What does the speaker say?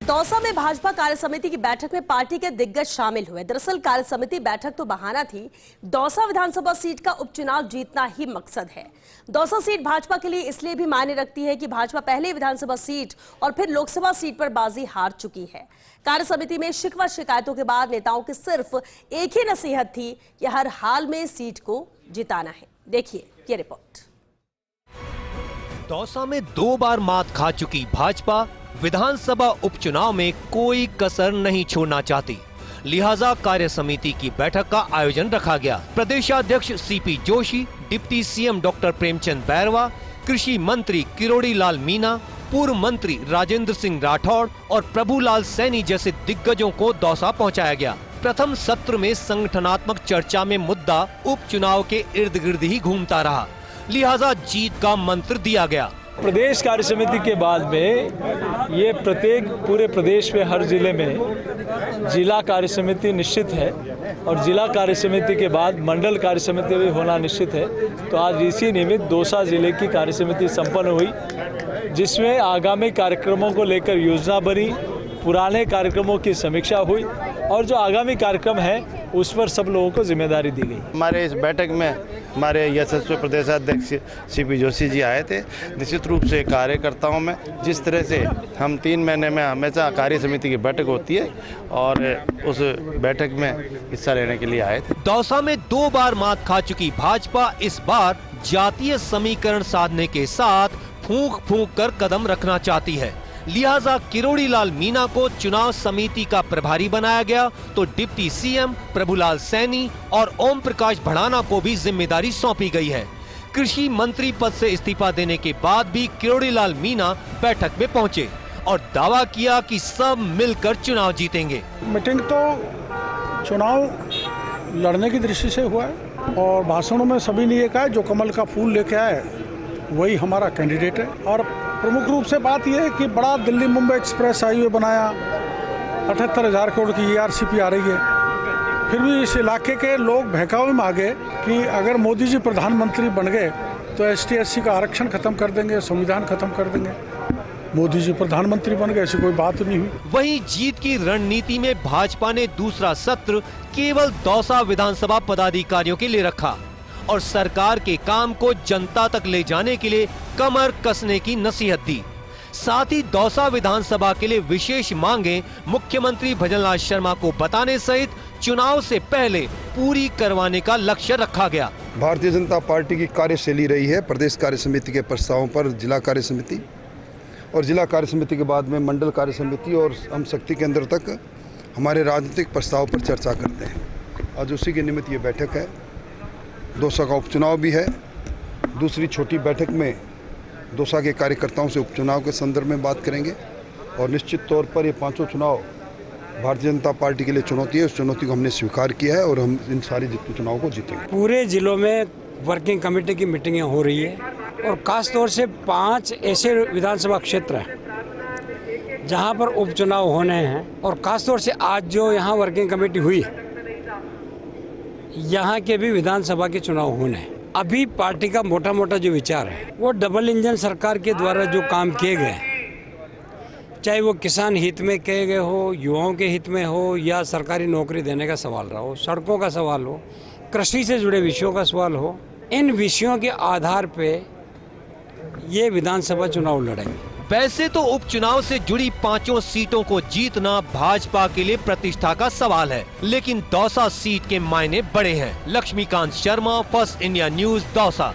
दौसा में भाजपा कार्य समिति की बैठक में पार्टी के दिग्गज शामिल हुए। दरअसल कार्य समिति बैठक तो बहाना थी, दौसा विधानसभा सीट का उपचुनाव जीतना ही मकसद है। दौसा सीट भाजपा के लिए इसलिए भी मायने रखती है कि भाजपा पहले विधानसभा सीट और फिर लोकसभा सीट पर बाजी हार चुकी है। कार्य समिति में शिकवा शिकायतों के बाद नेताओं की सिर्फ एक ही नसीहत थी कि हर हाल में सीट को जिताना है। देखिए ये रिपोर्ट। दौसा में 2 बार मात खा चुकी भाजपा विधानसभा उपचुनाव में कोई कसर नहीं छोड़ना चाहती, लिहाजा कार्य समिति की बैठक का आयोजन रखा गया। प्रदेशाध्यक्ष CP Joshi, deputy CM doctor Premchand Bairwa, कृषि मंत्री किरोड़ी लाल मीणा, पूर्व मंत्री राजेंद्र सिंह राठौड़ और प्रभुलाल सैनी जैसे दिग्गजों को दौसा पहुंचाया गया। प्रथम सत्र में संगठनात्मक चर्चा में मुद्दा उपचुनाव के इर्द गिर्द ही घूमता रहा, लिहाजा जीत का मंत्र दिया गया। प्रदेश कार्य समिति के बाद में ये प्रत्येक पूरे प्रदेश में हर जिले में जिला कार्य समिति निश्चित है और जिला कार्य समिति के बाद मंडल कार्य समिति भी होना निश्चित है। तो आज इसी निमित्त दौसा जिले की कार्य समिति संपन्न हुई, जिसमें आगामी कार्यक्रमों को लेकर योजना बनी, पुराने कार्यक्रमों की समीक्षा हुई और जो आगामी कार्यक्रम है उस पर सब लोगों को जिम्मेदारी दी गई। हमारे इस बैठक में हमारे यशस्वी प्रदेशाध्यक्ष सीपी जोशी जी आए थे। निश्चित रूप से कार्यकर्ताओं में जिस तरह से हम 3 महीने में हमेशा कार्य समिति की बैठक होती है और उस बैठक में हिस्सा लेने के लिए आए थे। दौसा में 2 बार मात खा चुकी भाजपा इस बार जातीय समीकरण साधने के साथ फूंक फूंक कर कदम रखना चाहती है, लिहाजा किरोड़ी लाल मीणा को चुनाव समिति का प्रभारी बनाया गया तो डिप्टी सीएम प्रभुलाल सैनी और ओम प्रकाश भड़ाना को भी जिम्मेदारी सौंपी गई है। कृषि मंत्री पद से इस्तीफा देने के बाद भी किरोड़ी लाल मीणा बैठक में पहुंचे और दावा किया कि सब मिलकर चुनाव जीतेंगे। मीटिंग तो चुनाव लड़ने की दृष्टि से हुआ है और भाषणों में सभी ने ये कहा जो कमल का फूल लेके आए वही हमारा कैंडिडेट है। और प्रमुख रूप से बात यह है कि बड़ा दिल्ली मुंबई एक्सप्रेस हाईवे बनाया, 78,000 करोड़ की ERCP आ रही है, फिर भी इस इलाके के लोग बहकावे में आ गए कि अगर मोदी जी प्रधानमंत्री बन गए तो ST/SC का आरक्षण खत्म कर देंगे, संविधान खत्म कर देंगे। मोदी जी प्रधानमंत्री बन गए, ऐसी कोई बात नहीं हुई। वहीं जीत की रणनीति में भाजपा ने दूसरा सत्र केवल दौसा विधानसभा पदाधिकारियों के लिए रखा और सरकार के काम को जनता तक ले जाने के लिए कमर कसने की नसीहत दी। साथ ही दौसा विधानसभा के लिए विशेष मांगे मुख्यमंत्री भजनलाल शर्मा को बताने सहित चुनाव से पहले पूरी करवाने का लक्ष्य रखा गया। भारतीय जनता पार्टी की कार्यशैली रही है प्रदेश कार्य समिति के प्रस्तावों पर जिला कार्य समिति और जिला कार्य समिति के बाद में मंडल कार्य समिति और हम शक्ति केंद्र तक हमारे राजनीतिक प्रस्ताव पर चर्चा करते हैं। आज उसी के निमित्त ये बैठक है। दौसा का उपचुनाव भी है। दूसरी छोटी बैठक में दौसा के कार्यकर्ताओं से उपचुनाव के संदर्भ में बात करेंगे और निश्चित तौर पर ये 5 चुनाव भारतीय जनता पार्टी के लिए चुनौती है। उस चुनौती को हमने स्वीकार किया है और हम इन सारी चुनाव को जीतेंगे। पूरे जिलों में वर्किंग कमेटी की मीटिंगें हो रही है और खास तौर से 5 ऐसे विधानसभा क्षेत्र हैं जहां पर उपचुनाव होने हैं और खास तौर से आज जो यहाँ वर्किंग कमेटी हुई है यहाँ के भी विधानसभा के चुनाव होने हैं। अभी पार्टी का मोटा मोटा जो विचार है वो डबल इंजन सरकार के द्वारा जो काम किए गए, चाहे वो किसान हित में किए गए हो, युवाओं के हित में हो या सरकारी नौकरी देने का सवाल रहा हो, सड़कों का सवाल हो, कृषि से जुड़े विषयों का सवाल हो, इन विषयों के आधार पे ये विधानसभा चुनाव लड़ेंगे। वैसे तो उपचुनाव से जुड़ी 5 सीटों को जीतना भाजपा के लिए प्रतिष्ठा का सवाल है, लेकिन दौसा सीट के मायने बड़े हैं। Laxmikant Sharma, first India news, Dausa.